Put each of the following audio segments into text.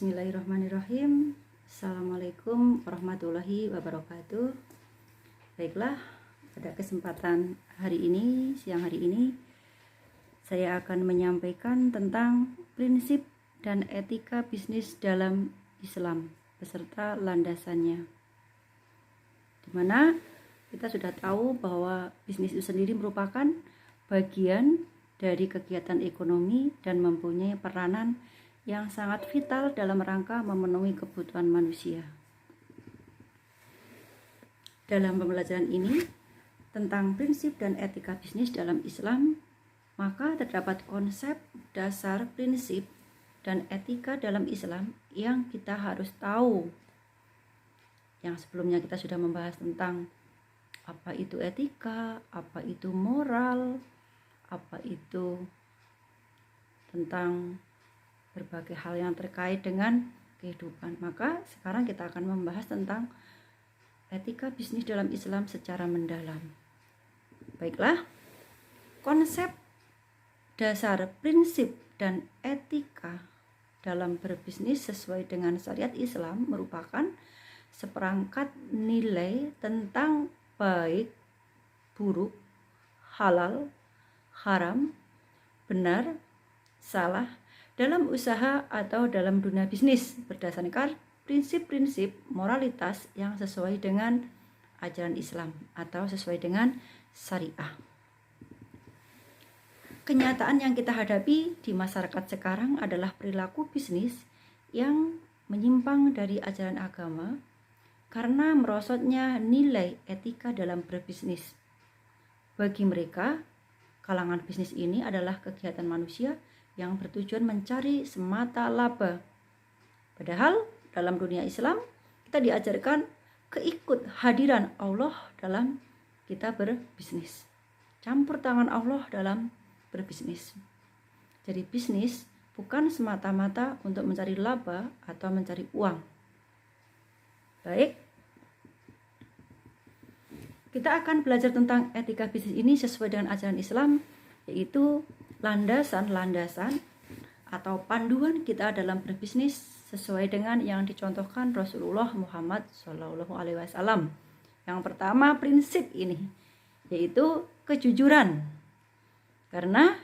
Bismillahirrahmanirrahim. Assalamualaikum warahmatullahi wabarakatuh. Baiklah, pada kesempatan hari ini, siang hari ini, saya akan menyampaikan tentang prinsip dan etika bisnis dalam Islam beserta landasannya. Di mana kita sudah tahu bahwa bisnis itu sendiri merupakan bagian dari kegiatan ekonomi dan mempunyai peranan yang sangat vital dalam rangka memenuhi kebutuhan manusia. Dalam pembelajaran ini tentang prinsip dan etika bisnis dalam Islam, maka terdapat konsep, dasar, prinsip, dan etika dalam Islam yang kita harus tahu. Yang sebelumnya kita sudah membahas tentang apa itu etika, apa itu moral, apa itu tentang berbagai hal yang terkait dengan kehidupan. Maka sekarang kita akan membahas tentang etika bisnis dalam Islam secara mendalam. Baiklah, konsep, dasar, prinsip, dan etika dalam berbisnis sesuai dengan syariat Islam merupakan seperangkat nilai tentang baik, buruk, halal, haram, benar, salah dalam usaha atau dalam dunia bisnis berdasarkan prinsip-prinsip moralitas yang sesuai dengan ajaran Islam atau sesuai dengan syariah. Kenyataan yang kita hadapi di masyarakat sekarang adalah perilaku bisnis yang menyimpang dari ajaran agama karena merosotnya nilai etika dalam berbisnis. Bagi mereka, kalangan bisnis ini adalah kegiatan manusia yang bertujuan mencari semata laba. Padahal dalam dunia Islam kita diajarkan keikut hadiran Allah dalam kita berbisnis. Campur tangan Allah dalam berbisnis. Jadi bisnis bukan semata-mata untuk mencari laba atau mencari uang. Baik. Kita akan belajar tentang etika bisnis ini sesuai dengan ajaran Islam, yaitu landasan-landasan atau panduan kita dalam berbisnis sesuai dengan yang dicontohkan Rasulullah Muhammad SAW. Yang pertama prinsip ini, yaitu kejujuran. Karena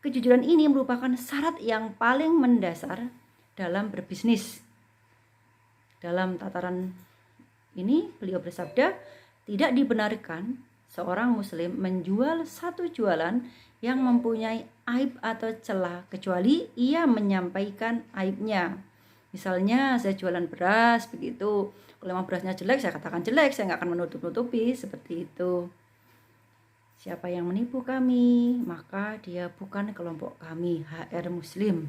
kejujuran ini merupakan syarat yang paling mendasar dalam berbisnis. Dalam tataran ini beliau bersabda, tidak dibenarkan seorang muslim menjual satu jualan yang mempunyai aib atau celah kecuali ia menyampaikan aibnya. Misalnya saya jualan beras begitu, kalau memang berasnya jelek saya katakan jelek, saya nggak akan menutup-nutupi seperti itu. Siapa yang menipu kami, maka dia bukan kelompok kami, HR Muslim.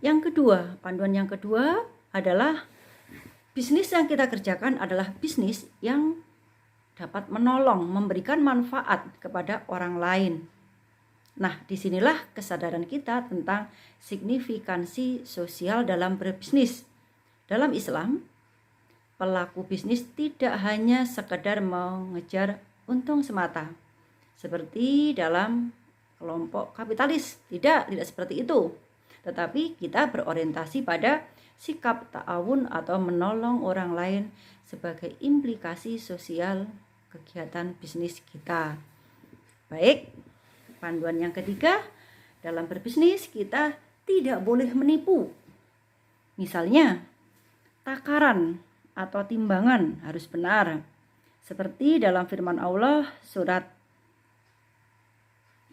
Yang kedua, panduan yang kedua adalah bisnis yang kita kerjakan adalah bisnis yang dapat menolong, memberikan manfaat kepada orang lain. Nah, disinilah kesadaran kita tentang signifikansi sosial dalam berbisnis. Dalam Islam, pelaku bisnis tidak hanya sekedar mengejar untung semata, seperti dalam kelompok kapitalis. Tidak seperti itu. Tetapi kita berorientasi pada sikap ta'awun atau menolong orang lain sebagai implikasi sosial kegiatan bisnis kita. Baik, panduan yang ketiga, dalam berbisnis kita tidak boleh menipu. Misalnya, takaran atau timbangan harus benar. Seperti dalam firman Allah surat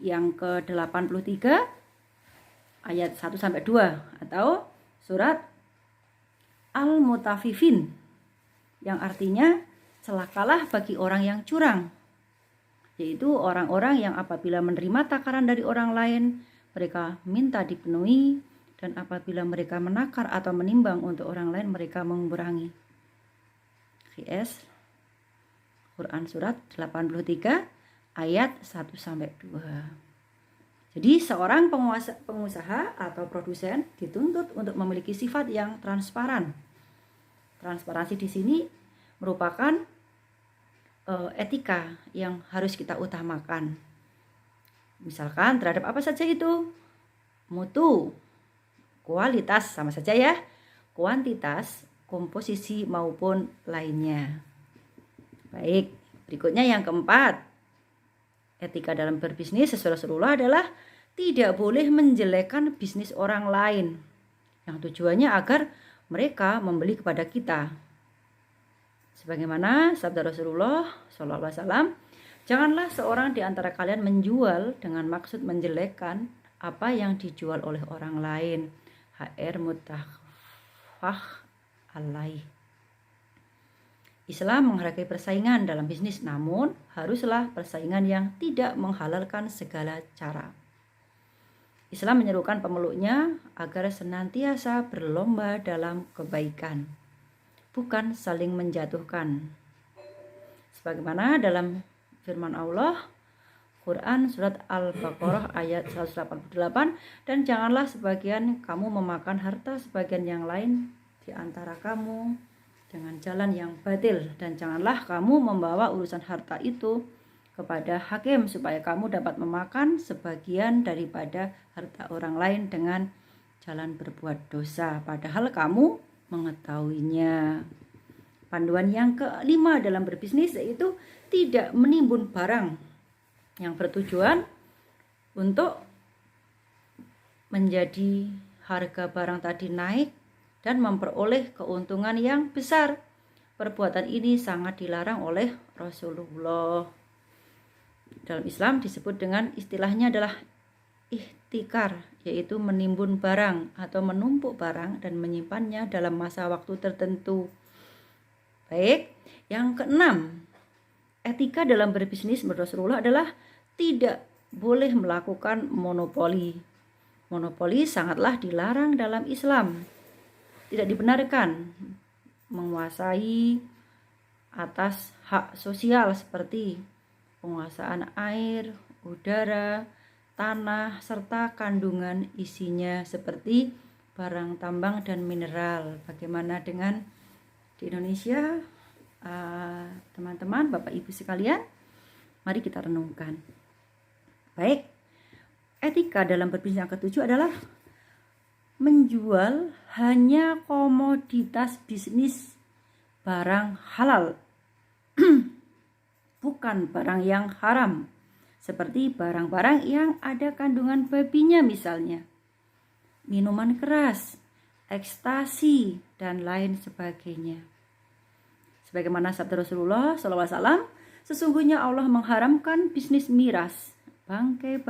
yang ke-83 ayat 1-2 atau surat Al-Mutaffifin yang artinya celakalah bagi orang yang curang, yaitu orang-orang yang apabila menerima takaran dari orang lain, mereka minta dipenuhi, dan apabila mereka menakar atau menimbang untuk orang lain, mereka mengurangi. QS Quran surat 83 ayat 1-2. Jadi seorang pengusaha atau produsen dituntut untuk memiliki sifat yang transparan. Transparansi di sini merupakan etika yang harus kita utamakan. Misalkan terhadap apa saja itu? Mutu, kualitas sama saja ya, kuantitas, komposisi maupun lainnya. Baik, berikutnya yang keempat. Etika dalam berbisnis sesuai Rasulullah adalah tidak boleh menjelekkan bisnis orang lain yang tujuannya agar mereka membeli kepada kita. Sebagaimana sabda Rasulullah SAW, janganlah seorang di antara kalian menjual dengan maksud menjelekkan apa yang dijual oleh orang lain. HR muttafaq alaih. Islam menghargai persaingan dalam bisnis, namun haruslah persaingan yang tidak menghalalkan segala cara. Islam menyerukan pemeluknya agar senantiasa berlomba dalam kebaikan, bukan saling menjatuhkan. Sebagaimana dalam firman Allah, Quran surat Al-Baqarah ayat 188, dan janganlah sebagian kamu memakan harta sebagian yang lain di antara kamu dengan jalan yang batil, dan janganlah kamu membawa urusan harta itu kepada hakim supaya kamu dapat memakan sebagian daripada harta orang lain dengan jalan berbuat dosa, padahal kamu mengetahuinya. Panduan yang kelima dalam berbisnis yaitu tidak menimbun barang yang bertujuan untuk menjadi harga barang tadi naik dan memperoleh keuntungan yang besar. Perbuatan ini sangat dilarang oleh Rasulullah. Dalam Islam disebut dengan istilahnya adalah ihtikar, yaitu menimbun barang atau menumpuk barang dan menyimpannya dalam masa waktu tertentu. Baik, yang keenam, etika dalam berbisnis menurut Rasulullah adalah tidak boleh melakukan monopoli. Monopoli sangatlah dilarang dalam Islam. Tidak dibenarkan menguasai atas hak sosial seperti penguasaan air, udara, tanah, serta kandungan isinya seperti barang tambang dan mineral. Bagaimana dengan di Indonesia, teman-teman, Bapak Ibu sekalian? Mari kita renungkan. Baik, etika dalam berbisnis yang ketujuh adalah menjual hanya komoditas bisnis barang halal, bukan barang yang haram, seperti barang-barang yang ada kandungan babinya misalnya, minuman keras, ekstasi, dan lain sebagainya. Sebagaimana sabda Rasulullah SAW, sesungguhnya Allah mengharamkan bisnis miras, bangkai,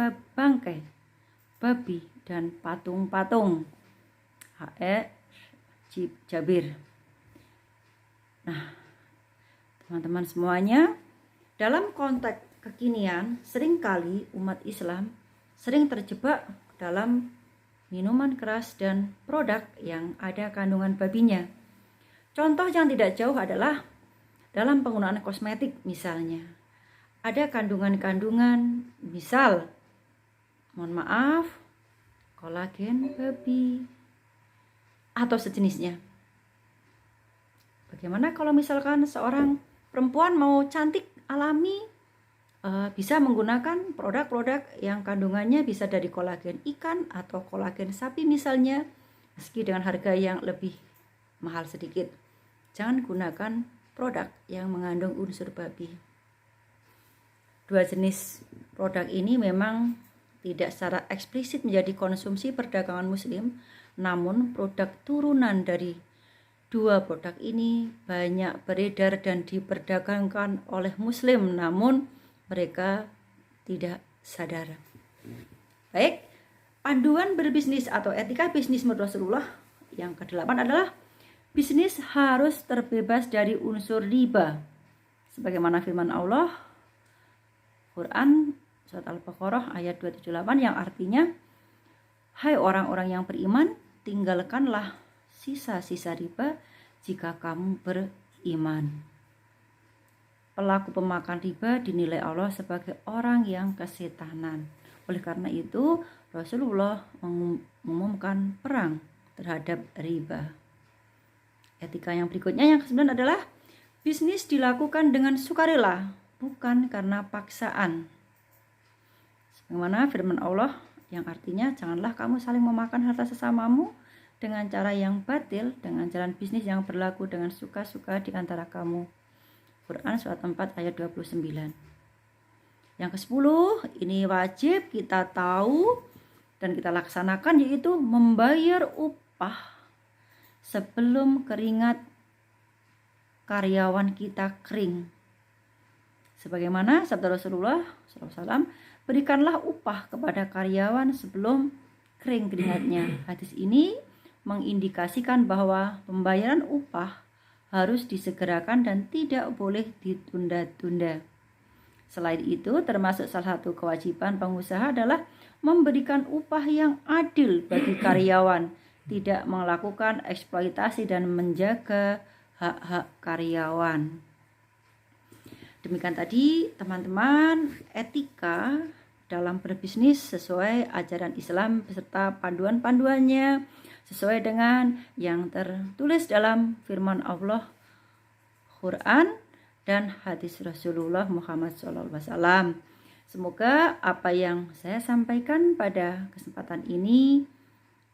babi, dan patung-patung. Jabir. Nah, teman-teman semuanya, dalam konteks kekinian, seringkali umat Islam sering terjebak dalam minuman keras dan produk yang ada kandungan babinya. Contoh yang tidak jauh adalah dalam penggunaan kosmetik misalnya. Ada kandungan-kandungan, misal, mohon maaf, kolagen babi atau sejenisnya. Bagaimana kalau misalkan seorang perempuan mau cantik alami, bisa menggunakan produk-produk yang kandungannya bisa dari kolagen ikan atau kolagen sapi misalnya, meski dengan harga yang lebih mahal sedikit. Jangan gunakan produk yang mengandung unsur babi. Dua jenis produk ini memang tidak secara eksplisit menjadi konsumsi perdagangan muslim, namun produk turunan dari dua produk ini banyak beredar dan diperdagangkan oleh muslim, namun mereka tidak sadar. Baik, panduan berbisnis atau etika bisnis menurut Rasulullah yang ke-8 adalah bisnis harus terbebas dari unsur riba. Sebagaimana firman Allah, Quran surat Al-Baqarah ayat 278 yang artinya, hai orang-orang yang beriman, tinggalkanlah sisa-sisa riba jika kamu beriman. Pelaku pemakan riba dinilai Allah sebagai orang yang kesetanan. Oleh karena itu, Rasulullah mengumumkan perang terhadap riba. Etika yang berikutnya yang ke-9 adalah bisnis dilakukan dengan sukarela, bukan karena paksaan. Sebagaimana firman Allah yang artinya, janganlah kamu saling memakan harta sesamamu dengan cara yang batil, dengan jalan bisnis yang berlaku dengan suka-suka di antara kamu. Quran surat 4 ayat 29. Yang ke-10, ini wajib kita tahu dan kita laksanakan, yaitu membayar upah sebelum keringat karyawan kita kering. Sebagaimana sabda Rasulullah SAW, berikanlah upah kepada karyawan sebelum kering keringatnya. Hadis ini mengindikasikan bahwa pembayaran upah harus disegerakan dan tidak boleh ditunda-tunda. Selain itu, termasuk salah satu kewajiban pengusaha adalah memberikan upah yang adil bagi karyawan, tidak melakukan eksploitasi dan menjaga hak-hak karyawan. Demikian tadi teman-teman, etika dalam berbisnis sesuai ajaran Islam beserta panduan-panduannya sesuai dengan yang tertulis dalam firman Allah, Quran, dan hadis Rasulullah Muhammad SAW. Semoga apa yang saya sampaikan pada kesempatan ini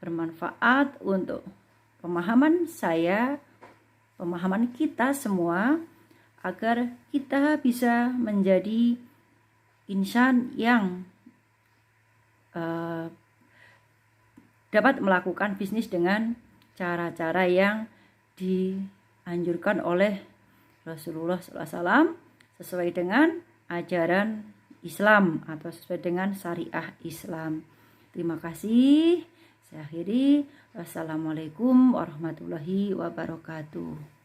bermanfaat untuk pemahaman saya, pemahaman kita semua, agar kita bisa menjadi insan yang dapat melakukan bisnis dengan cara-cara yang dianjurkan oleh Rasulullah SAW sesuai dengan ajaran Islam atau sesuai dengan syariah Islam. Terima kasih. Saya akhiri. Wassalamualaikum warahmatullahi wabarakatuh.